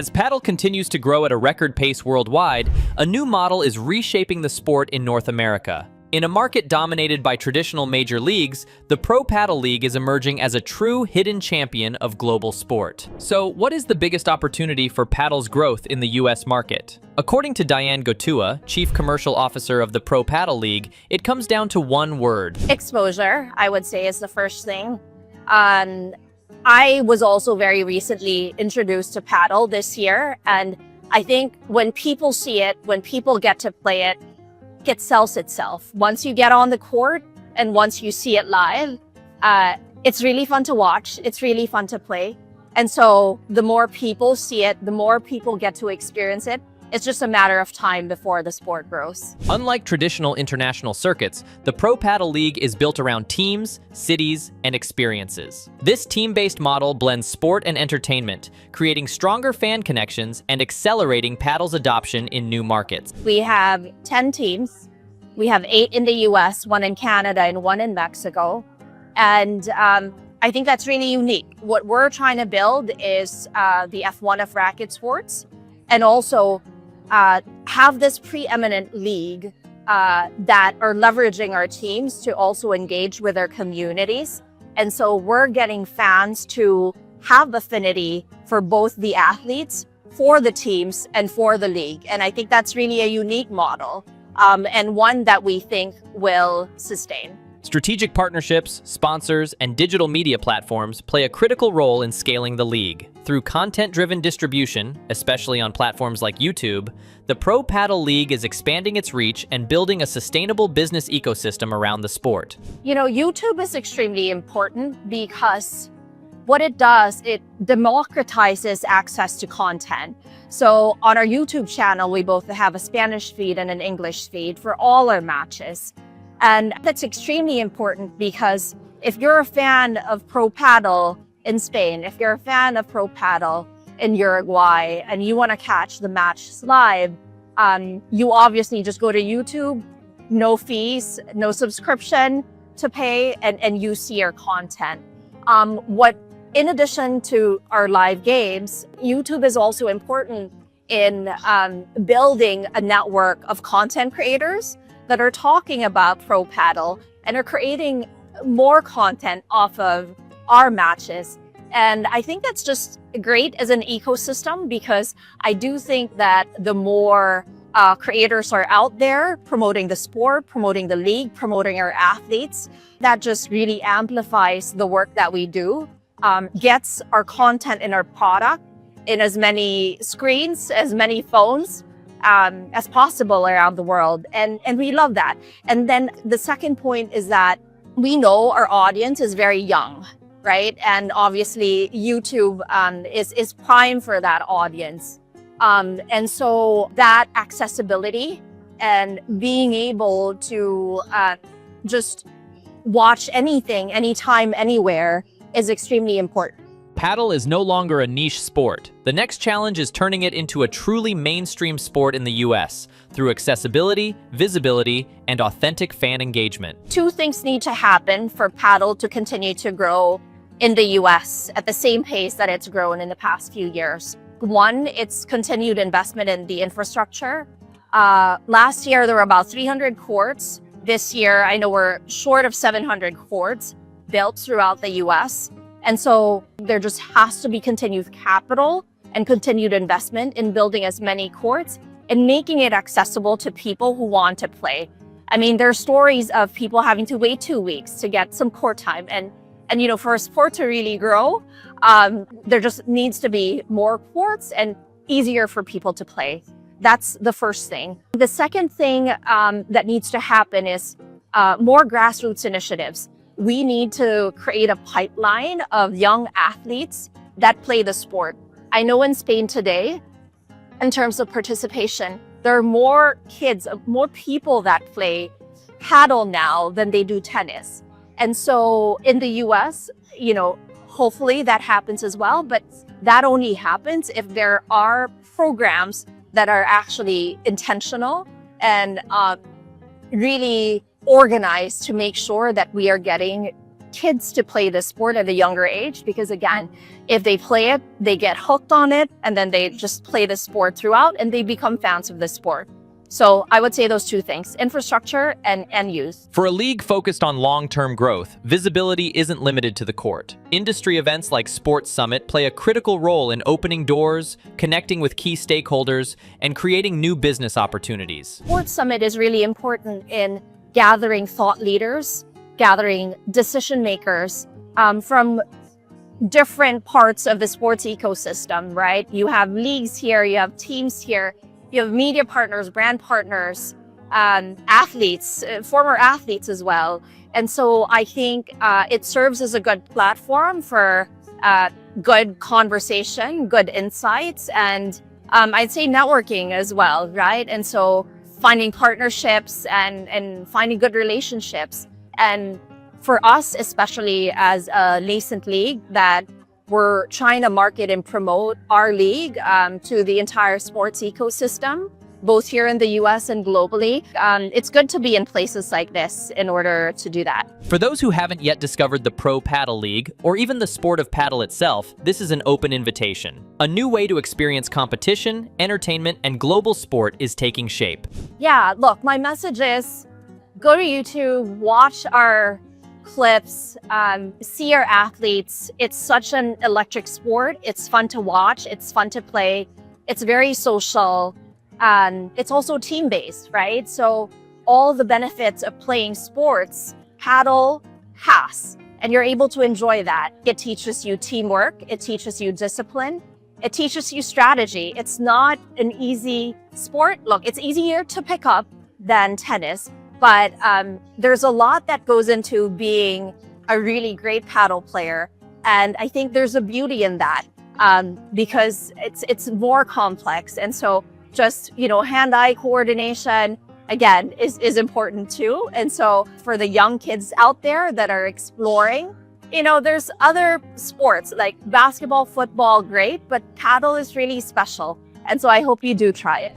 As paddle continues to grow at a record pace worldwide, a new model is reshaping the sport in North America. In a market dominated by traditional major leagues, the Pro Padel League is emerging as a true hidden champion of global sport. So, what is the biggest opportunity for paddle's growth in the US market? According to Diane Gotua, Chief Commercial Officer of the Pro Padel League, it comes down to one word. Exposure, I would say, is the first thing. I was also very recently introduced to paddle this year, and I think when people see it, when people get to play it, it sells itself. Once you get on the court and once you see it live, it's really fun to watch. It's really fun to play. And so the more people see it, the more people get to experience it. It's just a matter of time before the sport grows. Unlike traditional international circuits, the Pro Padel League is built around teams, cities, and experiences. This team-based model blends sport and entertainment, creating stronger fan connections and accelerating paddle's adoption in new markets. We have 10 teams. We have 8 in the US, 1 in Canada, and 1 in Mexico. And I think that's really unique. What we're trying to build is the F1 of racket sports, and also have this preeminent league that are leveraging our teams to also engage with their communities. And so we're getting fans to have affinity for both the athletes, for the teams, and for the league. And I think that's really a unique model, and one that we think will sustain. Strategic partnerships, sponsors, and digital media platforms play a critical role in scaling the league. Through content-driven distribution, especially on platforms like YouTube, the Pro Padel League is expanding its reach and building a sustainable business ecosystem around the sport. You know, YouTube is extremely important because what it does, it democratizes access to content. So on our YouTube channel, we both have a Spanish feed and an English feed for all our matches. And that's extremely important because if you're a fan of Pro Padel in Spain, if you're a fan of Pro Padel in Uruguay, and you want to catch the matches live, you obviously just go to YouTube, no fees, no subscription to pay, and you see our content. In addition to our live games, YouTube is also important in building a network of content creators that are talking about Pro Padel and are creating more content off of our matches. And I think that's just great as an ecosystem, because I do think that the more creators are out there promoting the sport, promoting the league, promoting our athletes, that just really amplifies the work that we do, gets our content and our product in as many screens, as many phones, as possible around the world. And we love that. And then the second point is that we know our audience is very young, right? And obviously YouTube is prime for that audience. And so that accessibility and being able to just watch anything, anytime, anywhere is extremely important. Paddle is no longer a niche sport. The next challenge is turning it into a truly mainstream sport in the US through accessibility, visibility, and authentic fan engagement. 2 things need to happen for paddle to continue to grow in the US at the same pace that it's grown in the past few years. 1, it's continued investment in the infrastructure. Last year, there were about 300 courts. This year, I know we're short of 700 courts built throughout the US. And so there just has to be continued capital and continued investment in building as many courts and making it accessible to people who want to play. I mean, there are stories of people having to wait 2 weeks to get some court time. And you know, for a sport to really grow, there just needs to be more courts and easier for people to play. That's the first thing. The second thing that needs to happen is more grassroots initiatives. We need to create a pipeline of young athletes that play the sport. I know in Spain today, in terms of participation, there are more kids, more people that play paddle now than they do tennis. And so in the US, you know, hopefully that happens as well, but that only happens if there are programs that are actually intentional and really organized to make sure that we are getting kids to play this sport at a younger age, because again, if they play it, they get hooked on it, and then they just play the sport throughout and they become fans of the sport. So I would say those two things, infrastructure and use. For a league focused on long-term growth, visibility isn't limited to the court. Industry events like Sports Summit play a critical role in opening doors, connecting with key stakeholders, and creating new business opportunities. Sports Summit is really important in gathering thought leaders, gathering decision makers from different parts of the sports ecosystem, right? You have leagues here, you have teams here, you have media partners, brand partners, athletes, former athletes as well. And so I think it serves as a good platform for good conversation, good insights, and I'd say networking as well, right? And so finding partnerships and finding good relationships. And for us, especially as a nascent league that we're trying to market and promote our league to the entire sports ecosystem, both here in the US and globally. It's good to be in places like this in order to do that. For those who haven't yet discovered the Pro Padel League, or even the sport of paddle itself, this is an open invitation. A new way to experience competition, entertainment, and global sport is taking shape. Yeah, look, my message is go to YouTube, watch our clips, see our athletes. It's such an electric sport. It's fun to watch. It's fun to play. It's very social. It's also team-based, right? So all the benefits of playing sports, paddle has, and you're able to enjoy that. It teaches you teamwork. It teaches you discipline. It teaches you strategy. It's not an easy sport. Look, it's easier to pick up than tennis, but there's a lot that goes into being a really great paddle player. And I think there's a beauty in that because it's more complex. And so just, hand-eye coordination, again, is important too. And so for the young kids out there that are exploring, there's other sports like basketball, football, great, but paddle is really special. And so I hope you do try it.